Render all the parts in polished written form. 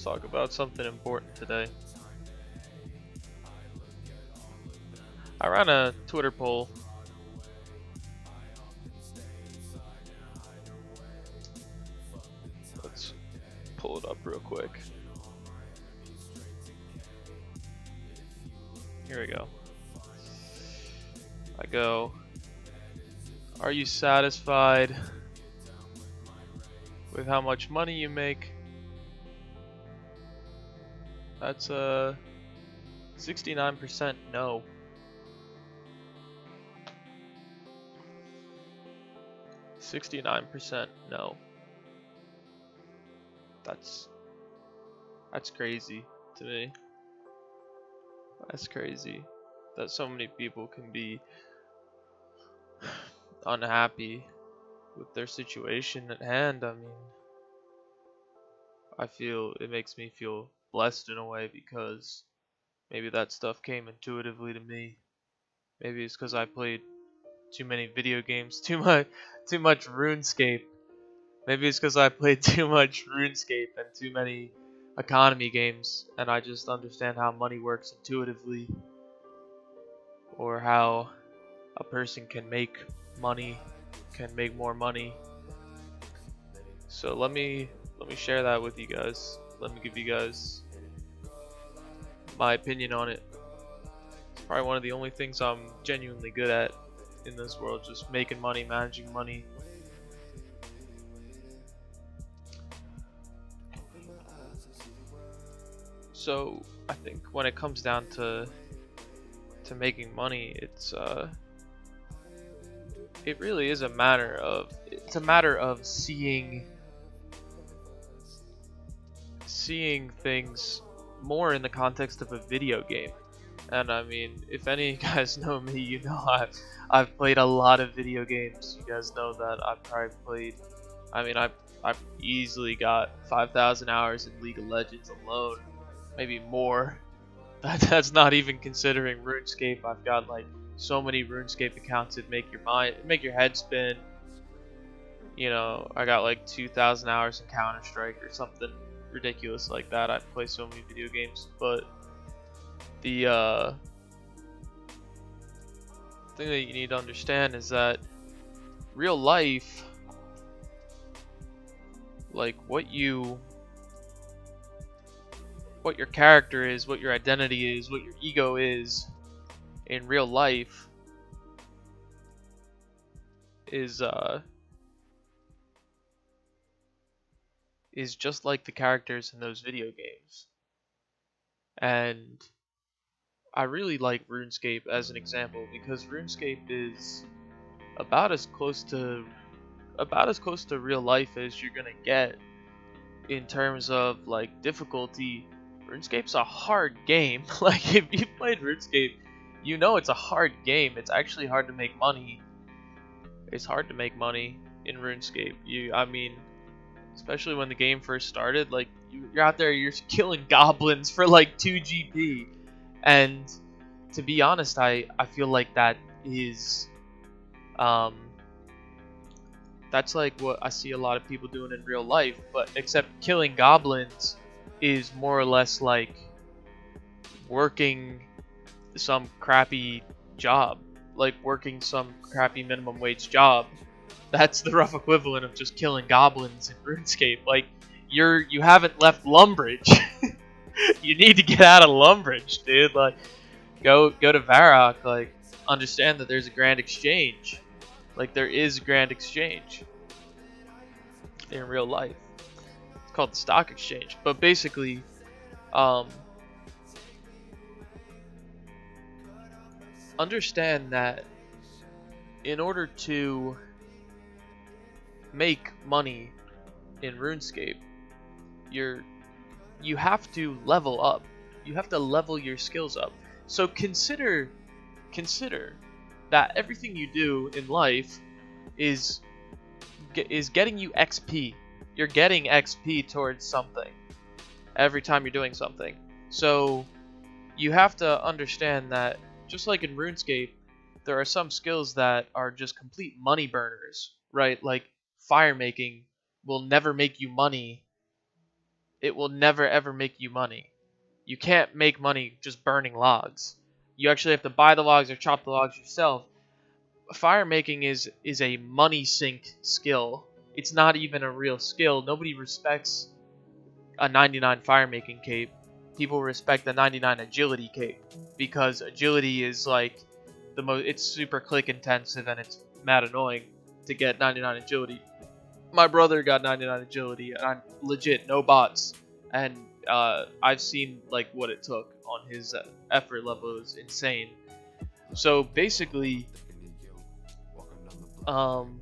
Let's talk about something important today. I ran a Twitter poll. Let's pull it up real quick. Here we go. I go, are you satisfied with how much money you make? That's 69% no. 69% no. That's crazy to me. That's crazy that so many people can be unhappy with their situation at hand. I mean, I feel it makes me feel blessed in a way because maybe that stuff came intuitively to me. Maybe it's because I played too many video games, too much RuneScape. Maybe it's because I played too much RuneScape and too many economy games, and I just understand how money works intuitively, or how a person can make money, can make more money. So let me share that with you guys. Let me give you guys my opinion on it. It's probably one of the only things I'm genuinely good at in this world, just making money, managing money. So I think when it comes down to making money, it really is a matter of seeing things more in the context of a video game. And I mean, if any of you guys know me, you know I've played a lot of video games. You guys know that I've probably played, I mean, I've easily got 5,000 hours in League of Legends alone, maybe more. That's not even considering RuneScape. I've got like so many RuneScape accounts that make your head spin. You know, I got like 2,000 hours in Counter-Strike or something ridiculous like that. I play so many video games, but the thing that you need to understand is that real life, like what your character is, what your identity is, what your ego is in real life is just like the characters in those video games. And I really like RuneScape as an example because RuneScape is about as close to real life as you're gonna get in terms of like difficulty. RuneScape's a hard game. Like if you played RuneScape, you know it's a hard game. It's actually hard to make money. It's hard to make money in RuneScape. I mean, especially when the game first started, like you're out there, you're killing goblins for like 2 GP. And to be honest, I feel like that is that's like what I see a lot of people doing in real life, but except killing goblins is more or less like working some crappy job, like working some crappy minimum wage job. That's the rough equivalent of just killing goblins in RuneScape. Like you haven't left Lumbridge. You need to get out of Lumbridge, dude. Like go to Varrock. Like understand that there's a grand exchange. Like there is a grand exchange in real life. It's called the stock exchange. But basically, understand that in order to make money in RuneScape, you have to level up. You have to level your skills up. So consider that everything you do in life is getting you XP. You're getting XP towards something every time you're doing something. So you have to understand that just like in RuneScape, there are some skills that are just complete money burners, right? Like fire making will never make you money it will never ever make you money. You can't make money just burning logs. You actually have to buy the logs or chop the logs yourself. Fire making is a money sink skill. It's not even a real skill. Nobody respects a 99 fire making cape. People respect the 99 agility cape because agility is like the most. It's super click intensive and it's mad annoying to get 99 agility. My brother got 99 agility and I'm legit no bots, and I've seen like what it took on his effort level. It was insane. So basically, um,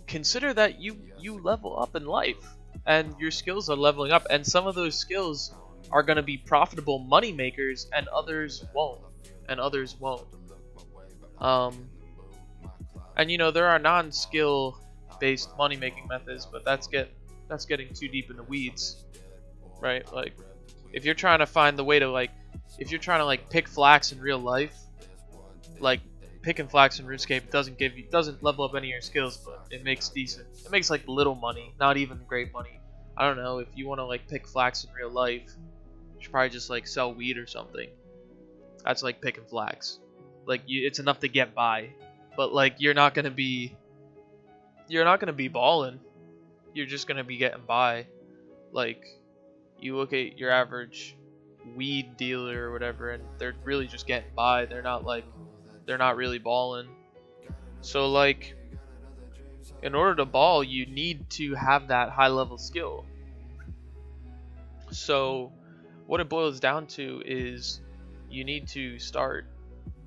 consider that you level up in life and your skills are leveling up, and some of those skills are going to be profitable money makers and others won't, um and there are non-skill based money making methods, but that's getting too deep in the weeds, right? Like if you're trying to find the way to if you're trying to pick flax in real life, like picking flax in RuneScape doesn't level up any of your skills, but it makes like little money, not even great money. I don't know, if you want to pick flax in real life, you should probably just sell weed or something. That's like picking flax. It's enough to get by, but you're not gonna be balling. You're just gonna be getting by. You look at your average weed dealer or whatever, and they're really just getting by. They're not really balling. So in order to ball, you need to have that high level skill. So what it boils down to is you need to start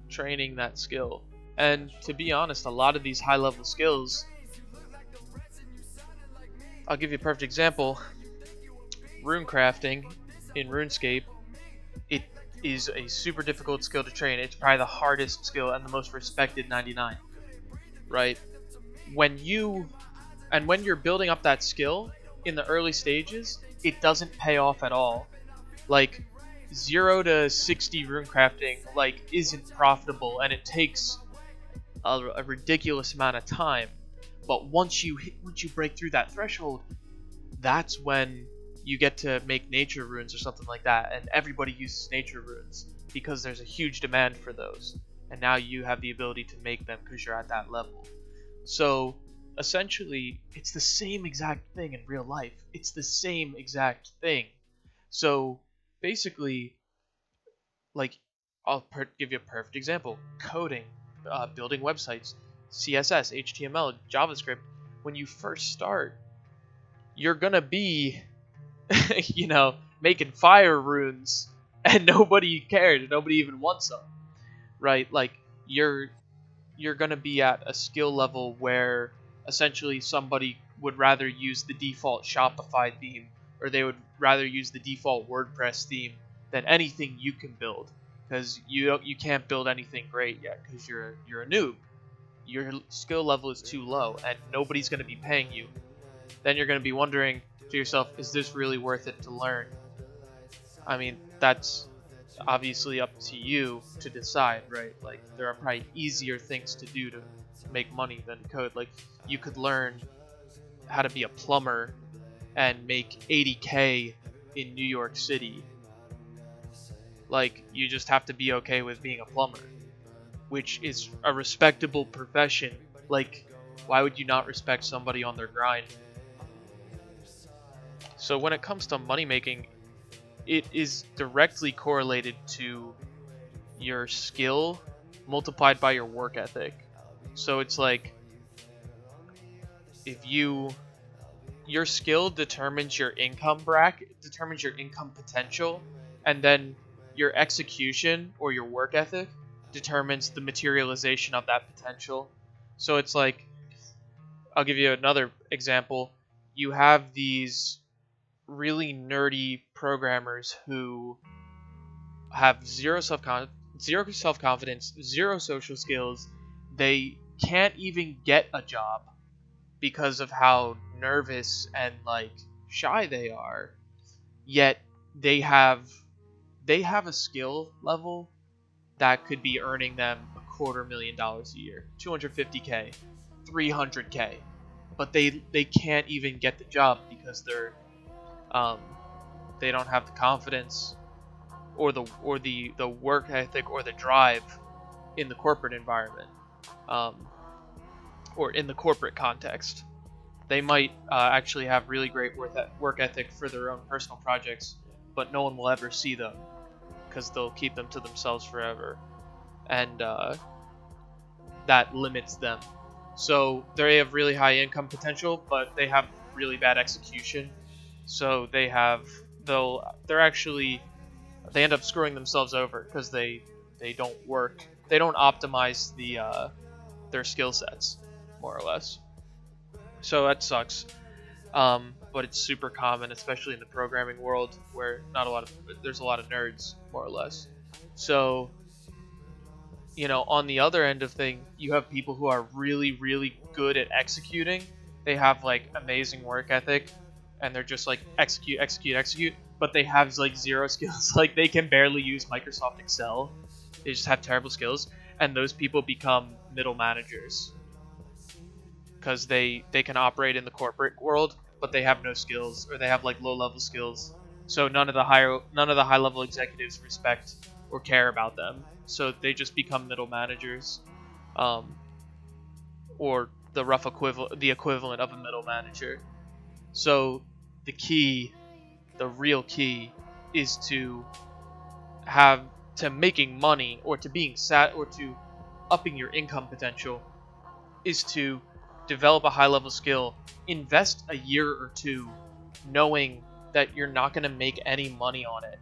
training that skill. And to be honest, a lot of these high level skills, I'll give you a perfect example. Rune crafting in RuneScape, it is a super difficult skill to train. It's probably the hardest skill and the most respected 99, right? When you're building up that skill in the early stages, it doesn't pay off at all. 0 to 60 rune crafting isn't profitable, and it takes a ridiculous amount of time. But once you break through that threshold, that's when you get to make nature runes or something like that, and everybody uses nature runes because there's a huge demand for those, and now you have the ability to make them because you're at that level. So essentially, it's the same exact thing in real life. It's the same exact thing. So basically, I'll give you a perfect example: coding, building websites, CSS, HTML, JavaScript. When you first start, you're gonna be making fire runes, and nobody cares, nobody even wants them, right? You're gonna be at a skill level where essentially somebody would rather use the default Shopify theme, or they would rather use the default WordPress theme than anything you can build, because you can't build anything great yet because you're a noob. Your skill level is too low and nobody's going to be paying you. Then you're going to be wondering to yourself, is this really worth it to learn? I mean, that's obviously up to you to decide, right? There are probably easier things to do to make money than code. You could learn how to be a plumber and make 80K in New York City. You just have to be okay with being a plumber, which is a respectable profession. Why would you not respect somebody on their grind? So when it comes to money making, it is directly correlated to your skill multiplied by your work ethic. So it's if your skill determines your income bracket, determines your income potential, and then your execution or your work ethic determines the materialization of that potential. So it's I'll give you another example. You have these really nerdy programmers who have zero self-confidence, zero social skills. They can't even get a job because of how nervous and shy they are. Yet they have a skill level that could be earning them $250,000 a year, 250K, 300K. but they can't even get the job because um, they don't have the confidence or the work ethic or the drive in the corporate environment, um, or in the corporate context. They might actually have really great work ethic for their own personal projects, but no one will ever see them because they'll keep them to themselves forever, and that limits them. So they have really high income potential, but they have really bad execution. So they're actually, they end up screwing themselves over because they don't optimize their skill sets, more or less. So that sucks. But it's super common, especially in the programming world, where there's a lot of nerds, more or less. So, on the other end of thing, you have people who are really, really good at executing. They have like amazing work ethic, and they're just like execute, execute, execute. But they have like zero skills. Like they can barely use Microsoft Excel. They just have terrible skills, and those people become middle managers because they can operate in the corporate world, but they have no skills, or they have like low level skills. So none of the high level executives respect or care about them. So they just become middle managers, um, or the equivalent of a middle manager. So the real key, is to making money, or to being or to upping your income potential, is to develop a high level skill, invest a year or two knowing that you're not going to make any money on it.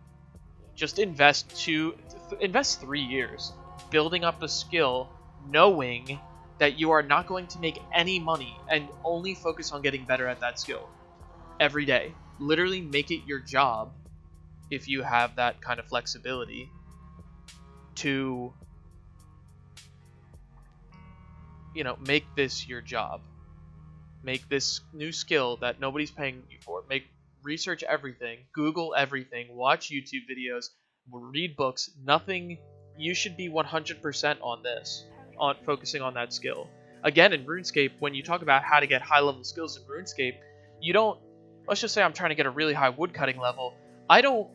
Just invest 3 years building up a skill, knowing that you are not going to make any money, and only focus on getting better at that skill every day. Literally make it your job, if you have that kind of flexibility, to make this your job. Make this new skill that nobody's paying you for. Research everything, Google everything, watch YouTube videos, read books. Nothing. You should be 100% on this, on focusing on that skill. Again, in RuneScape, when you talk about how to get high level skills in RuneScape, you don't. Let's just say I'm trying to get a really high woodcutting level. I don't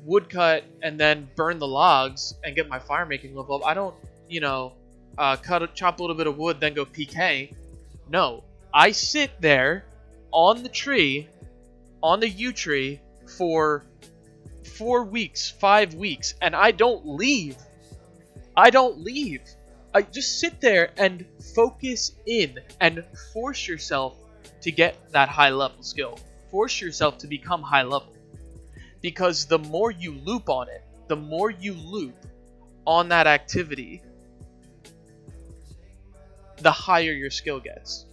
woodcut and then burn the logs and get my fire making level up. I don't, chop a little bit of wood, then go PK. No, I sit there on the tree, on the yew tree, for 4 weeks, 5 weeks, and I don't leave. I just sit there and focus in and force yourself to get that high level skill. Force yourself to become high level. Because the more you loop on it, the more you loop on that activity, the higher your skill gets.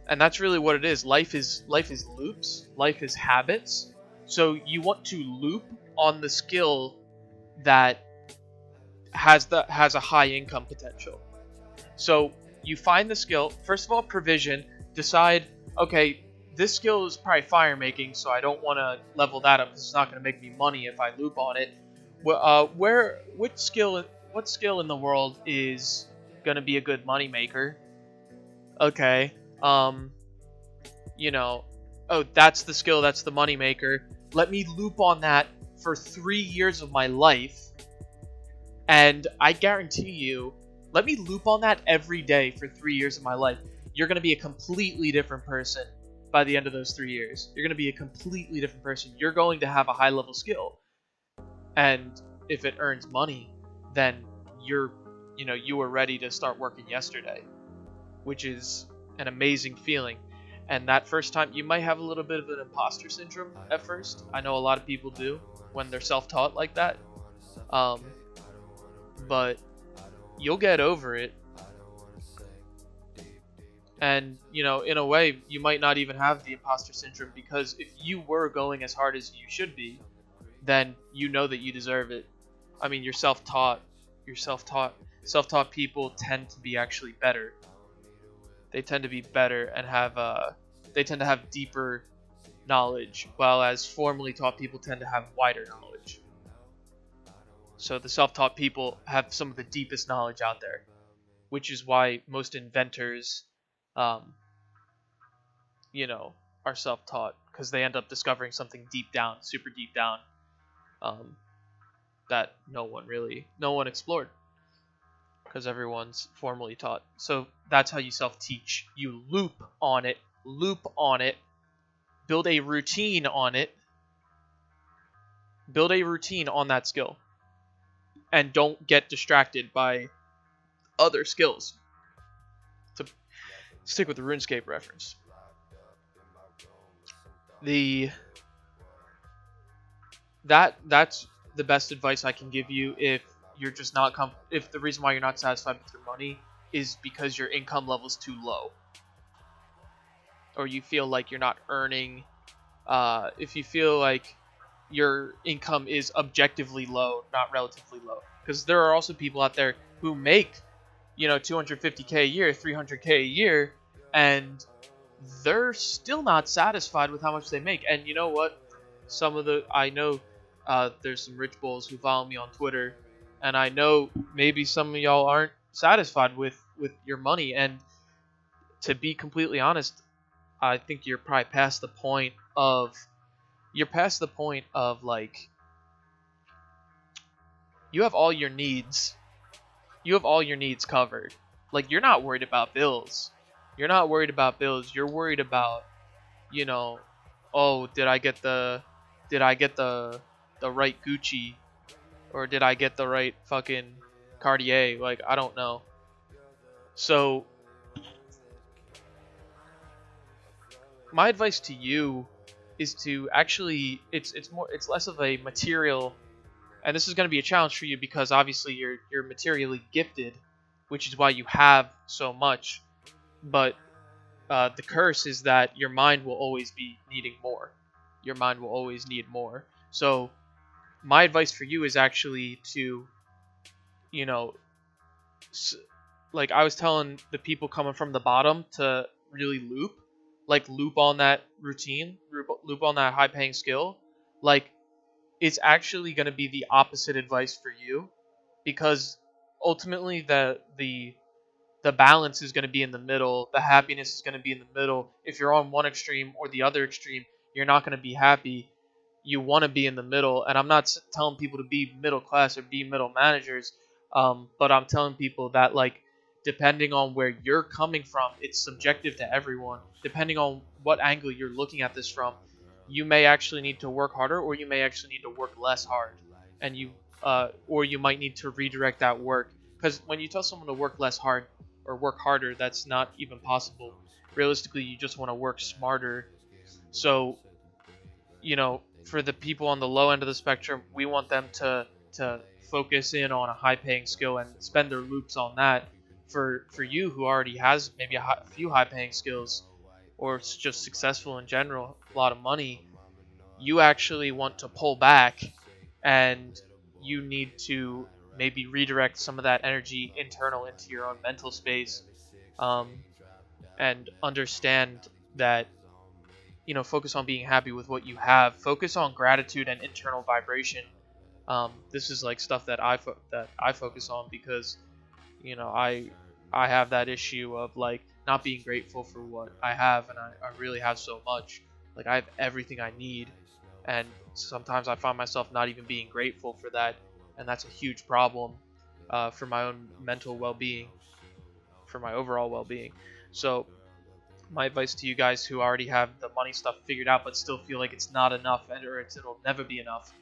And that's really what it is. Life is loops. Life is habits. So you want to loop on the skill that has a high income potential. So you find the skill. First of all, provision. Decide, okay, this skill is probably fire making, so I don't want to level that up because it's not going to make me money if I loop on it. What skill in the world is going to be a good money maker? Okay. Oh, that's the skill, that's the money maker. Let me loop on that for 3 years of my life, and I guarantee you, let me loop on that every day for 3 years of my life. You're going to be a completely different person by the end of those 3 years. You're going to be a completely different person. You're going to have a high level skill. And if it earns money, then you were ready to start working yesterday, which is an amazing feeling. And that first time, you might have a little bit of an imposter syndrome at first. I know a lot of people do when they're self-taught like that. But you'll get over it. And, in a way, you might not even have the imposter syndrome, because if you were going as hard as you should be, then you know that you deserve it. I mean, you're self-taught. Self-taught people tend to be actually better. They tend to be better and they tend to have deeper knowledge, while as formally taught people tend to have wider knowledge. So the self-taught people have some of the deepest knowledge out there, which is why most inventors um, are self-taught because they end up discovering something deep down, super deep down, um, that no one explored because everyone's formally taught. So that's how you self-teach. You loop on it, build a routine on it, build a routine on that skill, and don't get distracted by other skills. To stick with the RuneScape reference, the that's the best advice I can give you if you're just not if the reason why you're not satisfied with your money is because your income level's too low, or you feel like you're not earning. If you feel like your income is objectively low, not relatively low, because there are also people out there who make 250K a year, 300K a year, and they're still not satisfied with how much they make. And you know what? I know there's some rich bulls who follow me on Twitter, and I know maybe some of y'all aren't satisfied with your money. And to be completely honest, I think you're past the point of like you have all your needs you have all your needs covered. Like you're not worried about bills. You're not worried about bills. You're worried about, you know, oh, did I get the right Gucci, or did I get the right fucking Cartier? Like I don't know. So my advice to you is to actually it's less of a material, and this is going to be a challenge for you because obviously you're materially gifted, which is why you have so much. But the curse is that your mind will always be needing more. Your mind will always need more. So my advice for you is actually to, you know, like I was telling the people coming from the bottom to really loop on that routine, loop on that high paying skill. Like it's actually going to be the opposite advice for you, because ultimately the balance is going to be in the middle. The happiness is going to be in the middle. If you're on one extreme or the other extreme, you're not going to be happy. You want to be in the middle. And I'm not telling people to be middle class or be middle managers, but I'm telling people that, like, depending on where you're coming from, it's subjective to everyone. Depending on what angle you're looking at this from, you may actually need to work harder, or you may actually need to work less hard, and or you might need to redirect that work. Because when you tell someone to work less hard or work harder, that's not even possible. Realistically, you just want to work smarter. So, for the people on the low end of the spectrum, we want them to focus in on a high paying skill and spend their loops on that. For you who already has maybe a few high paying skills, or it's just successful in general, a lot of money, you actually want to pull back, and you need to maybe redirect some of that energy internal into your own mental space, um, and understand that, focus on being happy with what you have, focus on gratitude and internal vibration. This is like stuff that I focus on because I have that issue of like not being grateful for what I have, and I really have so much. Like I have everything I need, and sometimes I find myself not even being grateful for that, and that's a huge problem for my own mental well-being, for my overall well-being. So my advice to you guys who already have the money stuff figured out but still feel like it's not enough, or it'll never be enough,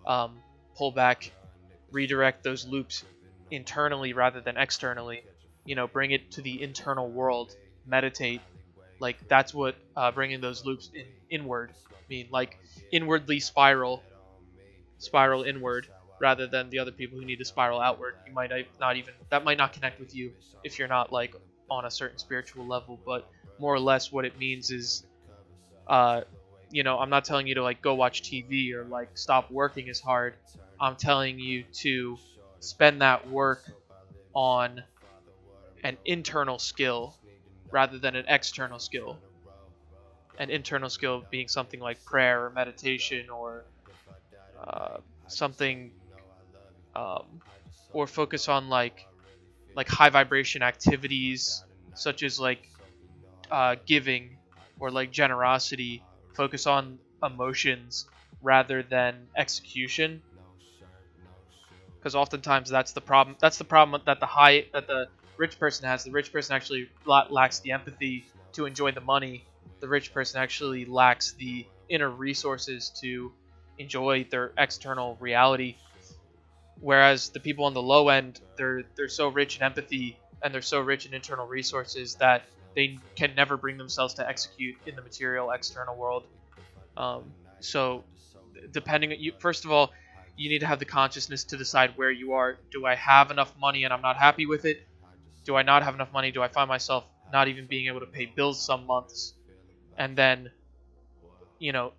um, pull back, redirect those loops internally rather than externally. Bring it to the internal world, meditate. Like that's what bringing those loops inward mean. Like inwardly spiral inward, rather than the other people who need to spiral outward. You might not even that might not connect with you if you're not like on a certain spiritual level, but more or less what it means is, uh, I'm not telling you to like go watch TV or like stop working as hard. I'm telling you to spend that work on an internal skill rather than an external skill. An internal skill being something like prayer or meditation, or something, um, or focus on like high vibration activities, such as like giving or like generosity focus on emotions rather than execution, because oftentimes that's the problem. That's the problem that the rich person has. The rich person actually lacks the empathy to enjoy the money. The rich person actually lacks the inner resources to enjoy their external reality. Whereas the people on the low end, they're so rich in empathy and they're so rich in internal resources that they can never bring themselves to execute in the material external world. So depending on you, first of all, you need to have the consciousness to decide where you are. Do I have enough money and I'm not happy with it? Do I not have enough money? Do I find myself not even being able to pay bills some months? And then,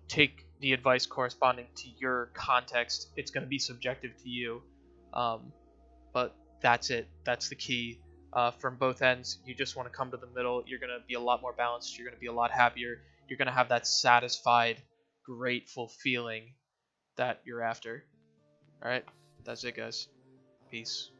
take the advice corresponding to your context. It's going to be subjective to you. Um, but that's it. That's the key. From both ends, you just want to come to the middle. You're going to be a lot more balanced. You're going to be a lot happier. You're going to have that satisfied, grateful feeling that you're after. All right, that's it, guys. Peace.